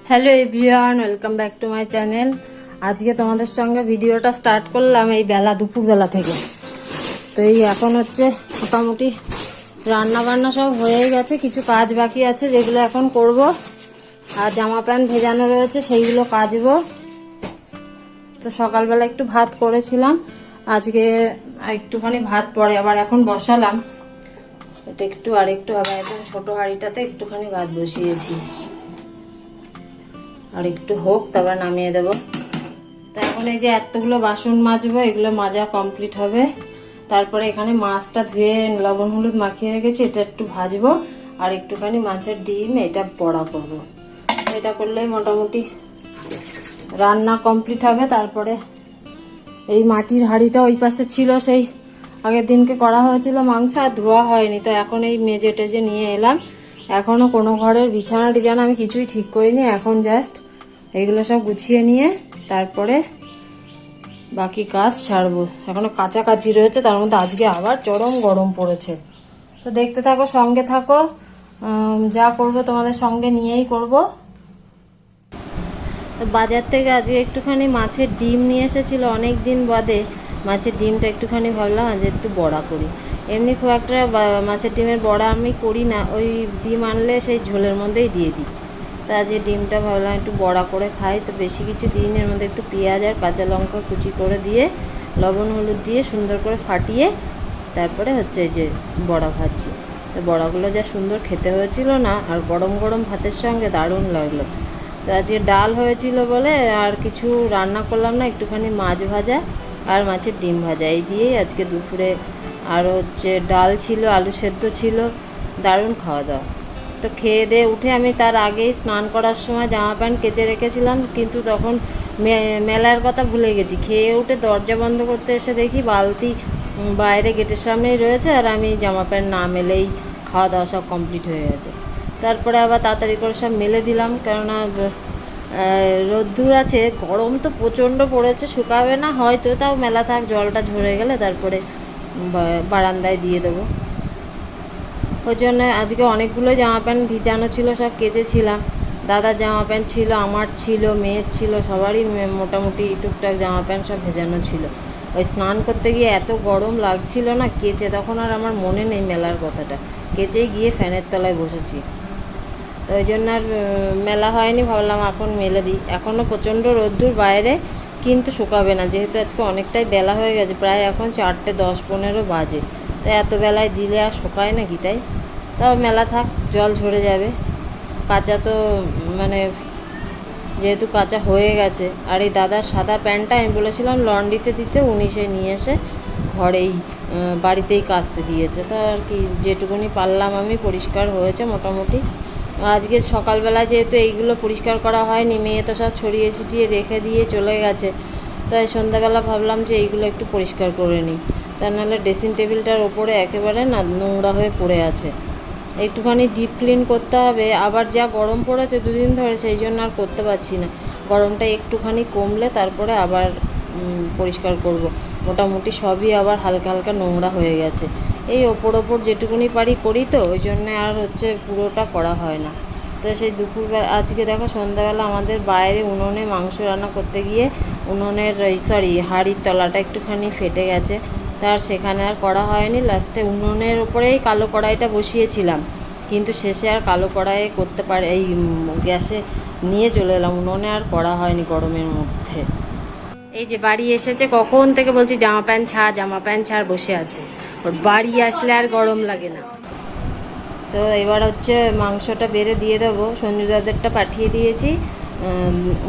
Hello everyone, welcome back to my channel. আজকে তোমাদের সঙ্গে ভিডিওটা স্টার্ট করলাম এই দুপুরবেলা থেকে। তো এই এখন হচ্ছে মোটামুটি রান্না বান্না সব হয়ে গেছে, কিছু কাজ বাকি আছে যেগুলো এখন করব, আর জামা প্যান্ট ভেজানো রয়েছে সেইগুলো কাচবো। তো সকালবেলা একটু ভাত করেছিলাম, আজকে একটুখানি ভাত পরে আবার এখন বসালাম। এটা একটু আর একটু আবার একদম ছোট হাঁড়িটাতে একটুখানি ভাত বসিয়েছি, আর একটু হোক তারপর নামিয়ে দেব। তো এখন এই যে এতগুলো বাসন মাজবো, এগুলো মাজা কমপ্লিট হবে। তারপরে এখানে মাছটা ধুয়ে লবণ হলুদ মাখিয়ে রেখেছি, এটা একটু ভাজবো, আর একটুখানি মাছের ডিম এটা বড়া করব। এটা করলেই মোটামুটি রান্না কমপ্লিট হবে। তারপরে এই মাটির হাঁড়িটা ওই পাশে ছিল, সেই আগের দিনকে করা হয়েছিল মাংস, আর ধোয়া হয়নি। তো এখন এই মেজে টেজে নিয়ে এলাম। এখনও কোনো ঘরের বিছানা টিছানা আমি কিছুই ঠিক করিনি, এখন জাস্ট এইগুলো সব গুছিয়ে নিয়ে তারপরে বাকি কাজ ছাড়বো। এখনো কাছাকাছি রয়েছে, তার মধ্যে আজকে আবার চরম গরম পড়েছে। তো দেখতে থাকো, সঙ্গে থাকো, যা করব তোমাদের সঙ্গে নিয়েই করব। বাজার থেকে আজকে একটুখানি মাছের ডিম নিয়ে এসেছিল, অনেক দিন বাদে মাছের ডিমটা একটুখানি ভাবলাম আজ একটু বড়া করি। এমনি খুব একটা মাছের ডিমের বড়া আমি করি না, ওই ডিম আনলে সেই ঝোলের মধ্যেই দিয়ে দিই। তা যে ডিমটা ভাবলাম একটু বড়া করে খাই। তো বেশি কিছু দিই এর মধ্যে একটু পেঁয়াজ আর কাঁচা লঙ্কা কুচি করে দিয়ে লবণ হলুদ দিয়ে সুন্দর করে ফাটিয়ে তারপরে হচ্ছে এই যে বড়া ভাজছি। তো বড়াগুলো যা সুন্দর খেতে হয়েছিল না, আর গরম গরম ভাতের সঙ্গে দারুণ লাগলো। তো আজকে ডাল হয়েছিল বলে আর কিছু রান্না করলাম না, একটুখানি মাছ ভাজা আর মাছের ডিম ভাজা এই দিয়েই আজকে দুপুরে। আর হচ্ছে ডাল ছিল, আলু সেদ্ধ ছিল, দারুণ খাওয়া দাওয়া। তো খেয়ে দিয়ে উঠে আমি তার আগেই স্নান করার সময় জামা প্যান্ট কেচে রেখেছিলাম, কিন্তু তখন মেলার কথা ভুলে গেছি। খেয়ে উঠে দরজা বন্ধ করতে এসে দেখি বালতি বাইরে গেটের সামনেই রয়েছে, আর আমি জামা প্যান্ট না মেলেই খাওয়া দাওয়া সব কমপ্লিট হয়ে গেছে। তারপরে আবার তাড়াতাড়ি করে সব মেলে দিলাম, কেননা রোদ্দুর আছে, গরম তো প্রচণ্ড পড়েছে, শুকাবে না হয়তো, তাও মেলা থাক, জলটা ঝরে গেলে তারপরে বারান্দায় দিয়ে দেবো। ওই জন্য আজকে অনেকগুলো জামা প্যান্ট ভিজানো ছিল, সব কেচেছিলাম। দাদার জামা প্যান্ট ছিল, আমার ছিল, মেয়ের ছিল, সবারই মোটামুটি টুকটাক জামা প্যান্ট সব ভেজানো ছিল। ওই স্নান করতে গিয়ে এত গরম লাগছিল না কেচে, তখন আর আমার মনে নেই মেলার কথাটা, কেচেই গিয়ে ফ্যানের তলায় বসেছি। তো ওই জন্য আর মেলা হয়নি, ভাবলাম এখন মেলে দিই। এখনও প্রচণ্ড রোদ্দুর বাইরে, কিন্তু শুকাবে না, যেহেতু আজকে অনেকটাই বেলা হয়ে গেছে, প্রায় এখন 4:10-15 বাজে। তো এত বেলায় দিলে আর শুকায় নাকি, তাই তাও মেলা থাক, জল ঝরে যাবে। কাঁচা তো মানে যেহেতু কাঁচা হয়ে গেছে। আর এই দাদার সাদা প্যান্টটা আমি বলেছিলাম লন্ড্রিতে দিতে, উনি সে নিয়ে এসে ঘরেই বাড়িতেই কাচতে দিয়েছে। তো আর কি, যেটুকুনি পারলাম আমি, পরিষ্কার হয়েছে মোটামুটি। আজকে সকালবেলা যেহেতু এইগুলো পরিষ্কার করা হয়নি, মেয়ে তো সব ছড়িয়ে ছিটিয়ে রেখে দিয়ে চলে গেছে, তাই সন্ধ্যাবেলা ভাবলাম যে এইগুলো একটু পরিষ্কার করে নিই, তা নাহলে ড্রেসিং টেবিলটার ওপরে একেবারে না নোংরা হয়ে পড়ে আছে। একটুখানি ডিপ ক্লিন করতে হবে, আবার যা গরম পড়েছে দুদিন ধরে, সেই জন্য আর করতে পারছি না। গরমটা একটুখানি কমলে তারপরে আবার পরিষ্কার করব। মোটামুটি সবই আবার হালকা হালকা নোংরা হয়ে গেছে, এই ওপর যেটুকুনি পারি করি, তো ওই জন্যে আর হচ্ছে পুরোটা করা হয় না। তো সেই দুপুরবেলা আজকে দেখো সন্ধ্যাবেলা আমাদের বাইরে উনুনে মাংস রান্না করতে গিয়ে উনুনের হাঁড়ির তলাটা একটুখানি ফেটে গেছে, তার সেখানে আর করা হয়নি। লাস্টে উনুনের ওপরেই কালো কড়াইটা বসিয়েছিলাম, কিন্তু শেষে আর কালো কড়াইয়ে করতে পারে, এই গ্যাসে নিয়ে চলে এলাম, উনুনে আর করা হয়নি গরমের মধ্যে। এই যে বাড়ি এসেছে, কখন থেকে বলছি জামা প্যান্ট ছাড় বসে আছে, ওর বাড়ি আসলে আর গরম লাগে না। তো এবার হচ্ছে মাংসটা বেড়ে দিয়ে দেবো, সঞ্জু দাদেরটা পাঠিয়ে দিয়েছি,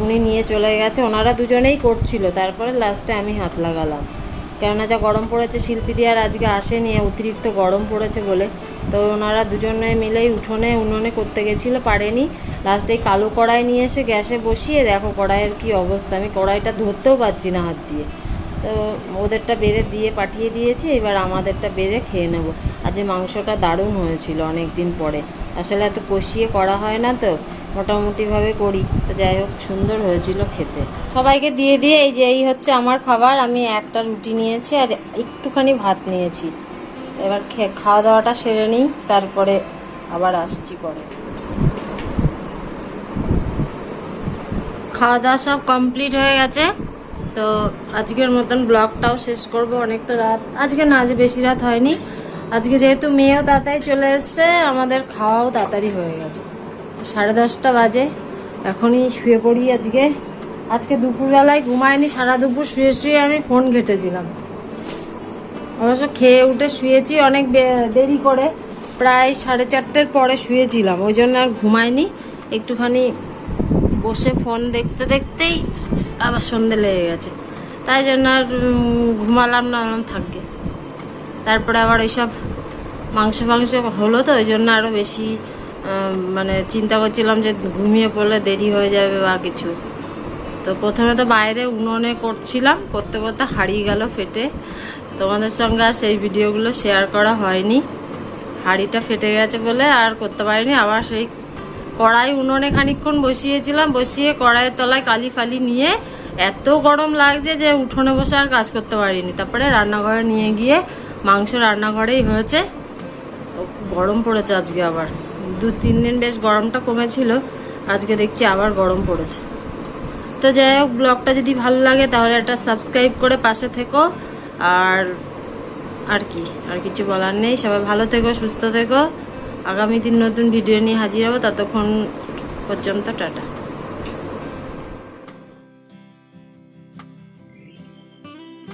উনি নিয়ে চলে গেছে, ওনারা দুজনেই করছিল, তারপরে লাস্টে আমি হাত লাগালাম। কেননা যা গরম পড়েছে, শিল্পীদি আর আজকে আসেনি, অতিরিক্ত গরম পড়েছে বলে। তো ওনারা দুজনে মিলেই উনুনে করতে গেছিলো, পারেনি। লাস্টে কালো কড়াই নিয়ে এসে গ্যাসে বসিয়ে দেখো কড়াইয়ের কী অবস্থা, আমি কড়াইটা ধরতেও পারছি না হাত দিয়ে। তো ওদেরটা বেড়ে দিয়ে পাঠিয়ে দিয়েছি, এবার আমাদেরটা বেড়ে খেয়ে নেব। আর যে মাংসটা দারুণ হয়েছিল অনেক দিন পরে, আসলে এত কষিয়ে করা হয় না, তো মোটামুটিভাবে করি। তো যাই হোক, সুন্দর হয়েছিল খেতে। সবাইকে দিয়ে দিয়ে এই যে এই হচ্ছে আমার খাবার। আমি একটা রুটি নিয়েছি আর একটুখানি ভাত নিয়েছি। এবার খাওয়া দাওয়াটা সেরে নিই, তারপরে আবার আসছি পরে। খাওয়া দাওয়া সব কমপ্লিট হয়ে গেছে। তো আজকের মতন ব্লগটাও শেষ করব। অনেকটা রাত, আজকে না, আজ বেশি রাত হয়নি। আজকে যেহেতু মেয়েও তাড়াতাড়ি চলে এসছে, আমাদের খাওয়াও তাড়াতাড়ি হয়ে গেছে। 10:30 বাজে, এখনই শুয়ে পড়ি। আজকে দুপুরবেলায় ঘুমায়নি, সারা দুপুর শুয়ে শুয়ে আমি ফোন ঘেঁটেছিলাম। অবশ্য খেয়ে উঠে শুয়েছি অনেক দেরি করে, প্রায় 4:30 পরে শুয়েছিলাম, ওই জন্য আর ঘুমায়নি। একটুখানি বসে ফোন দেখতে দেখতেই আবার সন্ধে লেগে গেছে, তাই জন্য আর ঘুমালাম না, থাকবে। তারপরে আবার ওইসব মাংস হলো, তো ওই জন্য আরও বেশি মানে চিন্তা করছিলাম যে ঘুমিয়ে পড়লে দেরি হয়ে যাবে বা কিছু। তো প্রথমে তো বাইরে উনুনে করছিলাম, করতে করতে হারিয়ে গেল ফেটে। তোমাদের সঙ্গে আর সেই ভিডিওগুলো শেয়ার করা হয়নি, হাঁড়িটা ফেটে গেছে বলে আর করতে পারিনি। আবার সেই কড়াই উনুনে খানিকক্ষণ বসিয়েছিলাম, বসিয়ে কড়াইয়ের তলায় কালি ফালি নিয়ে এত গরম লাগছে যে উঠোনে বসে আর কাজ করতে পারিনি। তারপরে রান্নাঘরে নিয়ে গিয়ে মাংস রান্নাঘরেই হয়েছে। গরম পড়েছে আজকে আবার, 2-3 দিন বেশ গরমটা কমেছিল, আজকে দেখছি আবার গরম পড়েছে। তো যাই হোক, ব্লগটা যদি ভালো লাগে তাহলে একটা সাবস্ক্রাইব করে পাশে থেকো। আর কিছু বলার নেই। সবাই ভালো থেকো, সুস্থ থেকো। আগামী দিন নতুন ভিডিও নিয়ে হাজির হবো, ততক্ষণ পর্যন্ত টাটা।